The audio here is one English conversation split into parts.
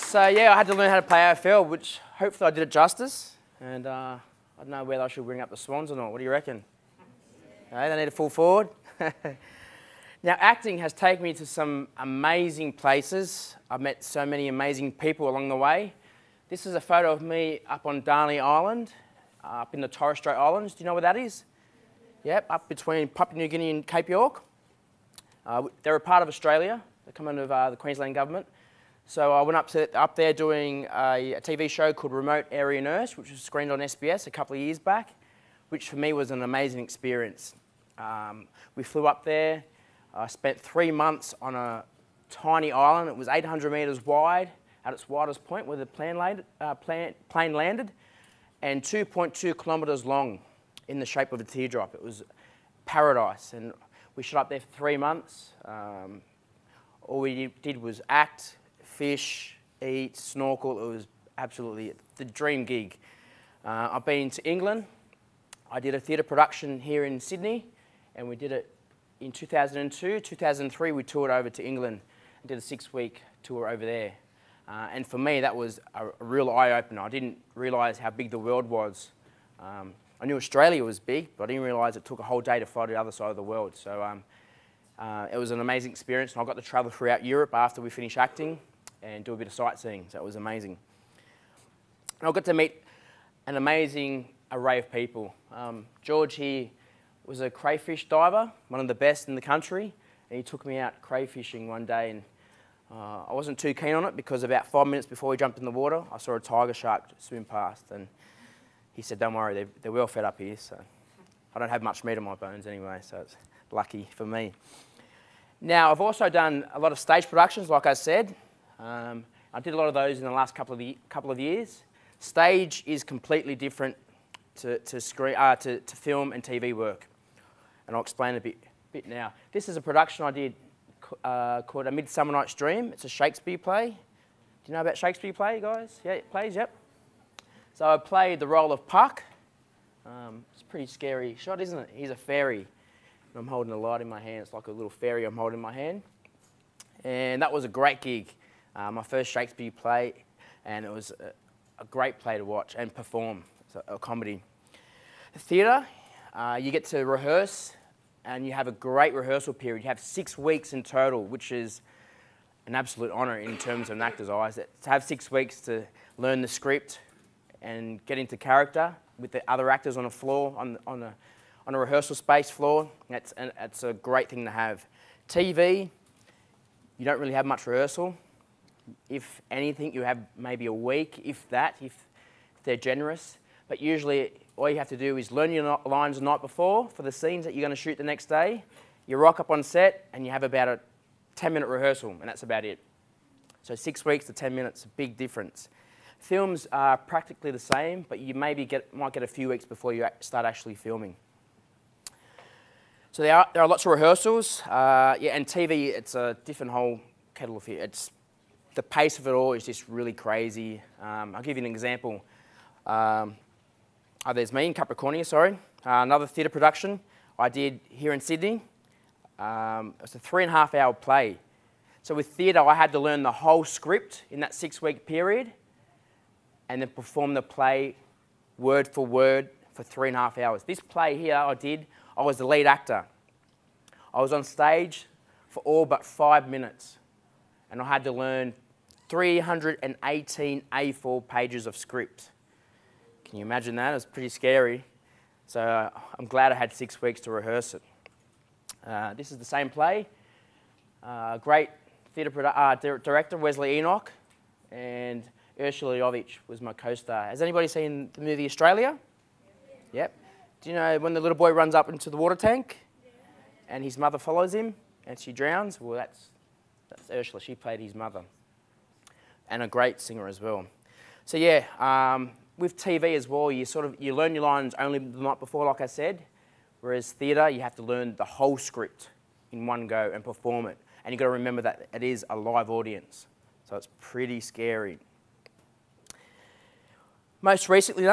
So yeah, I had to learn how to play AFL, which hopefully I did it justice. And I don't know whether I should bring up the Swans or not. What do you reckon? No, they need a full forward. Now, acting has taken me to some amazing places. I've met so many amazing people along the way. This is a photo of me up on Darnley Island, up in the Torres Strait Islands. Do you know where that is? Yep, up between Papua New Guinea and Cape York. They're a part of Australia. They come under the Queensland government. So I went up there doing a TV show called Remote Area Nurse, which was screened on SBS a couple of years back, which for me was an amazing experience. We flew up there. I spent 3 months on a tiny island. It was 800 metres wide at its widest point where the plane landed, and 2.2 kilometres long in the shape of a teardrop. It was paradise, and we shot up there for 3 months. All we did was act, fish, eat, snorkel. It was absolutely the dream gig. I've been to England. I did a theatre production here in Sydney, and we did it in 2002. 2003, we toured over to England and did a 6-week tour over there. And for me, that was a real eye-opener. I didn't realise how big the world was. I knew Australia was big, but I didn't realise it took a whole day to fly to the other side of the world. So it was an amazing experience, and I got to travel throughout Europe after we finished acting and do a bit of sightseeing, so it was amazing. And I got to meet an amazing array of people. George here was a crayfish diver, one of the best in the country, and he took me out crayfishing one day, and I wasn't too keen on it because about 5 minutes before we jumped in the water, I saw a tiger shark swim past, and he said, "Don't worry, they're well fed up here, so I don't have much meat on my bones anyway, so it's lucky for me." Now, I've also done a lot of stage productions, like I said. I did a lot of those in the last couple of years. Stage is completely different to film and TV work, and I'll explain a bit now. This is a production I did called A Midsummer Night's Dream. It's a Shakespeare play. Do you know about Shakespeare play, guys? Yeah, plays, yep. So I played the role of Puck. It's a pretty scary shot, isn't it? He's a fairy, and I'm holding a light in my hand. It's like a little fairy I'm holding in my hand. And that was a great gig. My first Shakespeare play, and it was a great play to watch and perform. It's a comedy. Theatre, you get to rehearse, and you have a great rehearsal period. You have 6 weeks in total, which is an absolute honour in terms of an actor's eyes. To have 6 weeks to learn the script and get into character with the other actors on a floor, on a rehearsal space floor, that's a great thing to have. TV, you don't really have much rehearsal. If anything, you have maybe a week, if that, if they're generous. But usually all you have to do is learn your lines the night before for the scenes that you're going to shoot the next day. You rock up on set and you have about a 10-minute rehearsal, and that's about it. So 6 weeks to 10 minutes, a big difference. Films are practically the same, but you maybe might get a few weeks before you start actually filming. So there are lots of rehearsals. Yeah, and TV, it's a different whole kettle of fish. The pace of it all is just really crazy. I'll give you an example. There's me in Capricornia, sorry. Another theatre production I did here in Sydney. It was a 3.5-hour play. So with theatre, I had to learn the whole script in that 6-week period and then perform the play word for word for 3.5 hours. This play here I was the lead actor. I was on stage for all but 5 minutes, and I had to learn 318 A4 pages of script. Can you imagine that? It was pretty scary. So I'm glad I had 6 weeks to rehearse it. This is the same play. Great theatre director, Wesley Enoch, and Ursula Jovic was my co-star. Has anybody seen the movie Australia? Yep. Do you know when the little boy runs up into the water tank and his mother follows him and she drowns? Well, that's Ursula. She played his mother. And a great singer as well. So yeah, with TV as well, you learn your lines only the night before, like I said, whereas theatre, you have to learn the whole script in one go and perform it. And you've got to remember that it is a live audience, so it's pretty scary. Most recently,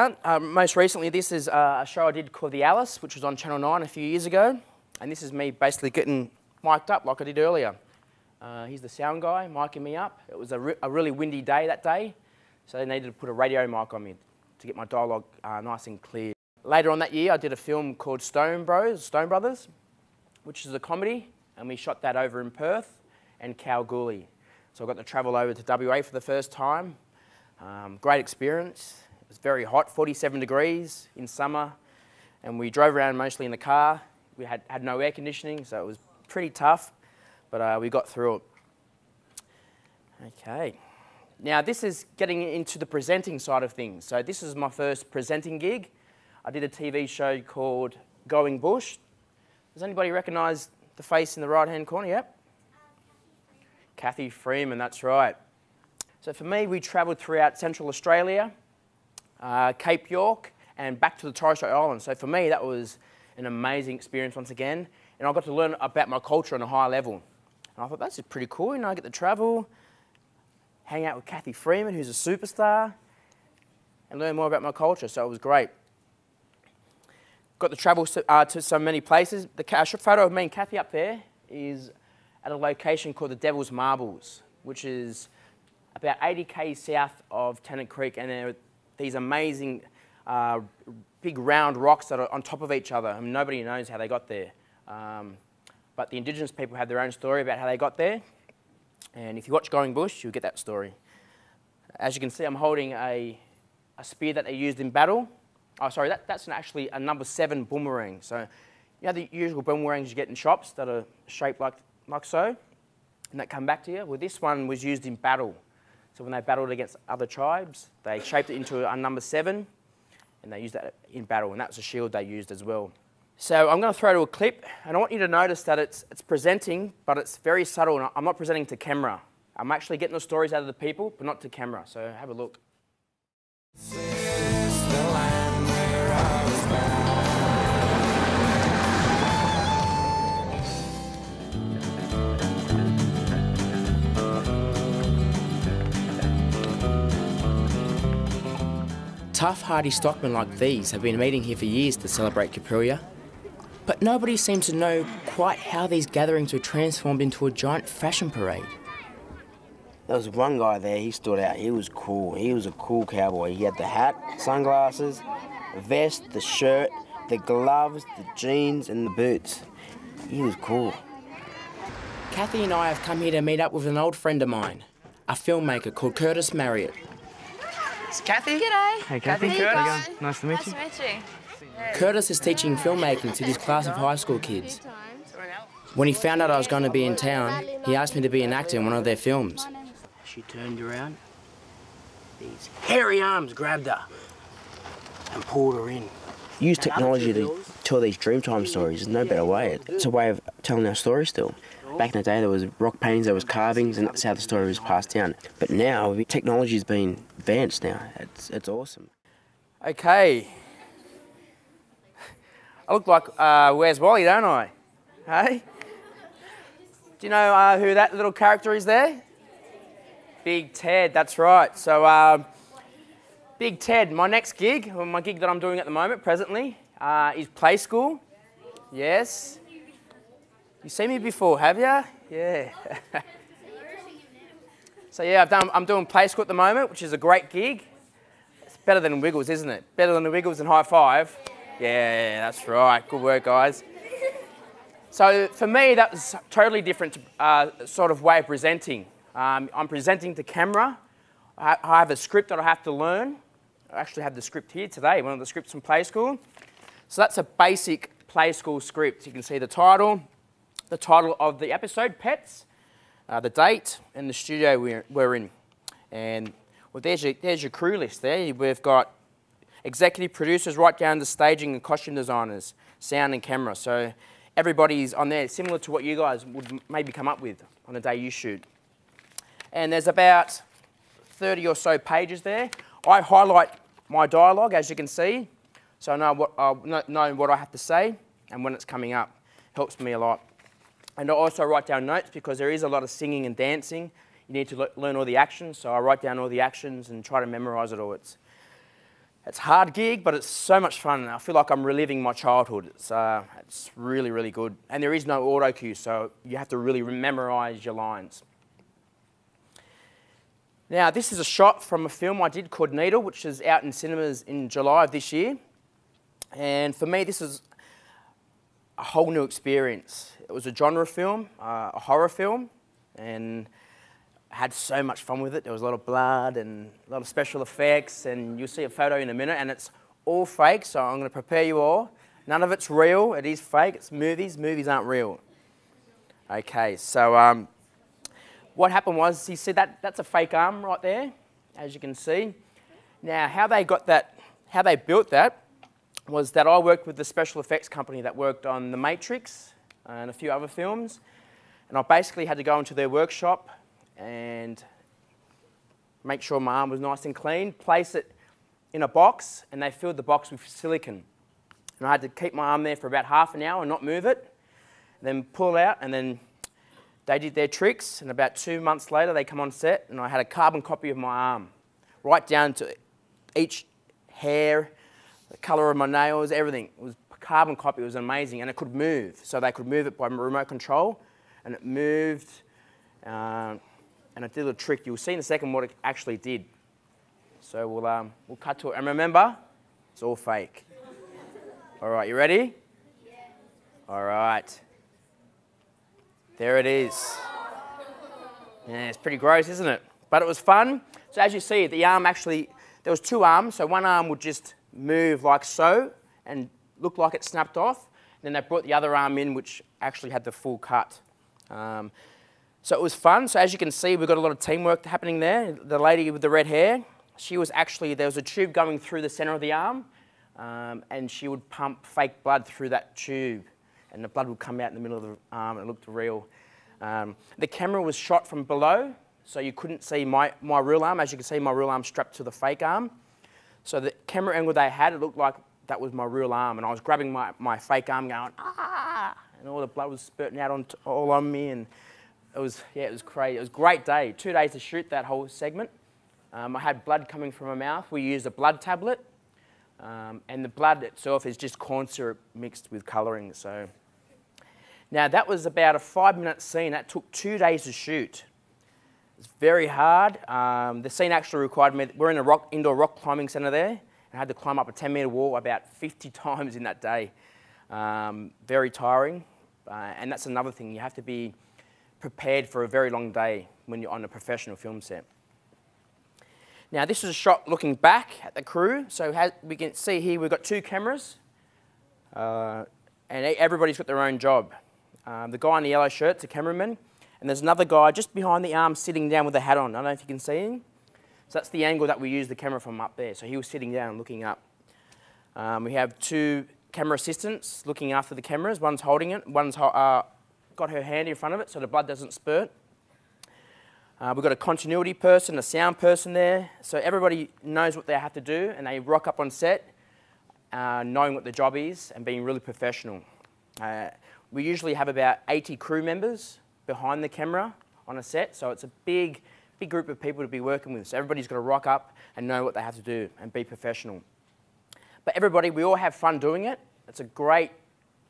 this is a show I did called The Alice, which was on Channel 9 a few years ago, and this is me basically getting mic'd up like I did earlier. He's the sound guy, micing me up. It was a really windy day that day, so they needed to put a radio mic on me to get my dialogue nice and clear. Later on that year, I did a film called Stone Brothers, which is a comedy, and we shot that over in Perth and Kalgoorlie. So I got to travel over to WA for the first time. Great experience. It was very hot, 47 degrees in summer, and we drove around mostly in the car. We had no air conditioning, so it was pretty tough, but we got through it. Okay. Now this is getting into the presenting side of things. So this is my first presenting gig. I did a TV show called Going Bush. Does anybody recognise the face in the right-hand corner? Yep. Kathy Freeman, that's right. So for me, we travelled throughout Central Australia, Cape York, and back to the Torres Strait Islands. So for me, that was an amazing experience once again. And I got to learn about my culture on a high level. And I thought, that's pretty cool, you know, I get to travel, hang out with Kathy Freeman, who's a superstar, and learn more about my culture, so it was great. Got to travel to so many places. The photo of me and Kathy up there is at a location called the Devil's Marbles, which is about 80 km south of Tennant Creek, and there are these amazing big round rocks that are on top of each other, and nobody knows how they got there. But the Indigenous people have their own story about how they got there, and if you watch Going Bush, you'll get that story. As you can see, I'm holding a spear that they used in battle. Oh, sorry, that's actually a number 7 boomerang. So, you know the usual boomerangs you get in shops that are shaped like so, and that come back to you? Well, this one was used in battle. So when they battled against other tribes, they shaped it into a number 7, and they used that in battle, and that was a shield they used as well. So I'm going to throw to a clip, and I want you to notice that it's presenting, but it's very subtle, and I'm not presenting to camera. I'm actually getting the stories out of the people, but not to camera, so have a look. Tough, hardy stockmen like these have been meeting here for years to celebrate Caprillia. But nobody seems to know quite how these gatherings were transformed into a giant fashion parade. There was one guy there, he stood out. He was cool. He was a cool cowboy. He had the hat, sunglasses, the vest, the shirt, the gloves, the jeans and the boots. He was cool. Kathy and I have come here to meet up with an old friend of mine, a filmmaker called Curtis Marriott. It's Kathy. G'day. Hey Kathy. How Curtis. you going? Nice to meet you. Nice to meet you. Curtis is teaching filmmaking to this class of high school kids. When he found out I was going to be in town, he asked me to be an actor in one of their films. She turned around, these hairy arms grabbed her and pulled her in. Use technology to tell these Dreamtime stories. There's no better way. It's a way of telling our story still. Back in the day, there was rock paintings, there was carvings, and that's how the story was passed down. But now, technology's been advanced now. It's awesome. Okay. I look like Where's Wally, don't I? Hey? Do you know who that little character is there? Big Ted, that's right. So, Big Ted, my next gig, or my gig that I'm doing at the moment, presently, is Play School. Yes. You've seen me before, have you? Yeah. So yeah, I'm doing Play School at the moment, which is a great gig. It's better than Wiggles, isn't it? Better than the Wiggles and High Five. Yeah, that's right. Good work, guys. So for me, that was totally different sort of way of presenting. I'm presenting to camera. I have a script that I have to learn. I actually have the script here today, one of the scripts from Play School. So that's a basic Play School script. You can see the title of the episode, Pets, the date, and the studio we're in. And well, there's your crew list there. We've got executive producers right down to staging and costume designers, sound and camera. So everybody's on there, similar to what you guys would maybe come up with on a day you shoot. And there's about 30 or so pages there. I highlight my dialogue, as you can see, so I know what I have to say and when it's coming up. Helps me a lot. And I also write down notes because there is a lot of singing and dancing. You need to learn all the actions, so I write down all the actions and try to memorise it all. It's a hard gig, but it's so much fun. I feel like I'm reliving my childhood. It's really, really good. And there is no auto cue, so you have to really memorise your lines. Now, this is a shot from a film I did called Needle, which is out in cinemas in July of this year. And for me, this is a whole new experience. It was a genre film, a horror film, and I had so much fun with it. There was a lot of blood and a lot of special effects, and you'll see a photo in a minute, and it's all fake, so I'm going to prepare you all. None of it's real. It is fake. It's movies. Movies aren't real. Okay, so what happened was, you see that's a fake arm right there, as you can see. Now, how they built that was that I worked with the special effects company that worked on The Matrix and a few other films, and I basically had to go into their workshop and make sure my arm was nice and clean, place it in a box, and they filled the box with silicone. And I had to keep my arm there for about half an hour and not move it, then pull it out, and then they did their tricks, and about 2 months later they come on set, and I had a carbon copy of my arm, right down to each hair, the colour of my nails, everything. It was a carbon copy. It was amazing, and it could move, so they could move it by remote control, and it moved, and it did a trick. You'll see in a second what it actually did. So we'll cut to it. And remember, it's all fake. All right, you ready? Yeah. All right. There it is. Yeah, it's pretty gross, isn't it? But it was fun. So as you see, the arm actually, there was two arms. So one arm would just move like so and look like it snapped off. And then they brought the other arm in, which actually had the full cut. So it was fun. So as you can see, we've got a lot of teamwork happening there. The lady with the red hair, she was actually, there was a tube going through the centre of the arm, and she would pump fake blood through that tube, and the blood would come out in the middle of the arm, and it looked real. The camera was shot from below, so you couldn't see my real arm. As you can see, my real arm strapped to the fake arm. So the camera angle they had, it looked like that was my real arm, and I was grabbing my fake arm going, ah, and all the blood was spurting out all on me, and it was crazy. It was a great day. 2 days to shoot that whole segment. I had blood coming from my mouth. We used a blood tablet, and the blood itself is just corn syrup mixed with colouring. So now that was about a 5-minute scene. That took 2 days to shoot. It's very hard. The scene actually required me. We're in an indoor rock climbing centre there, and I had to climb up a 10-metre wall about 50 times in that day. Very tiring, and that's another thing. You have to be prepared for a very long day when you're on a professional film set. Now this is a shot looking back at the crew. So we can see here we've got 2 cameras, and everybody's got their own job. The guy in the yellow shirt's a cameraman, and there's another guy just behind the arm sitting down with a hat on. I don't know if you can see him. So that's the angle that we use the camera from up there. So he was sitting down and looking up. We have 2 camera assistants looking after the cameras. One's holding it, one's got her hand in front of it so the blood doesn't spurt. We've got a continuity person, a sound person there, so everybody knows what they have to do, and they rock up on set knowing what the job is and being really professional. We usually have about 80 crew members behind the camera on a set, so it's a big group of people to be working with. So everybody's got to rock up and know what they have to do and be professional. But everybody, we all have fun doing it. It's a great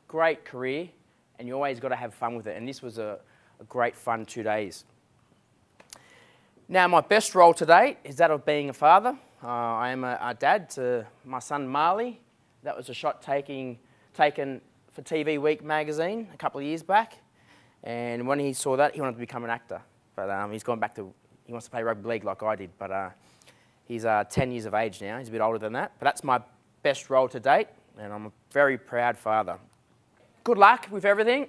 career, and you always got to have fun with it. And this was a great fun 2 days. Now, my best role to date is that of being a father. I am a dad to my son Marley. That was a shot taken for TV Week magazine a couple of years back. And when he saw that, he wanted to become an actor. But he's gone back to, he wants to play rugby league like I did. But he's 10 years of age now. He's a bit older than that. But that's my best role to date, and I'm a very proud father. Good luck with everything.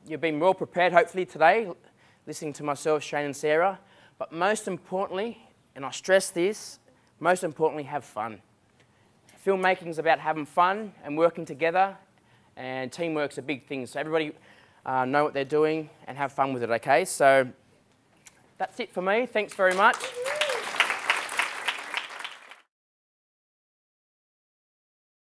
You've been well prepared, hopefully, today, listening to myself, Shane and Sarah. But most importantly, and I stress this, most importantly, have fun. Filmmaking is about having fun and working together, and teamwork's a big thing. So everybody know what they're doing and have fun with it, okay? So that's it for me. Thanks very much.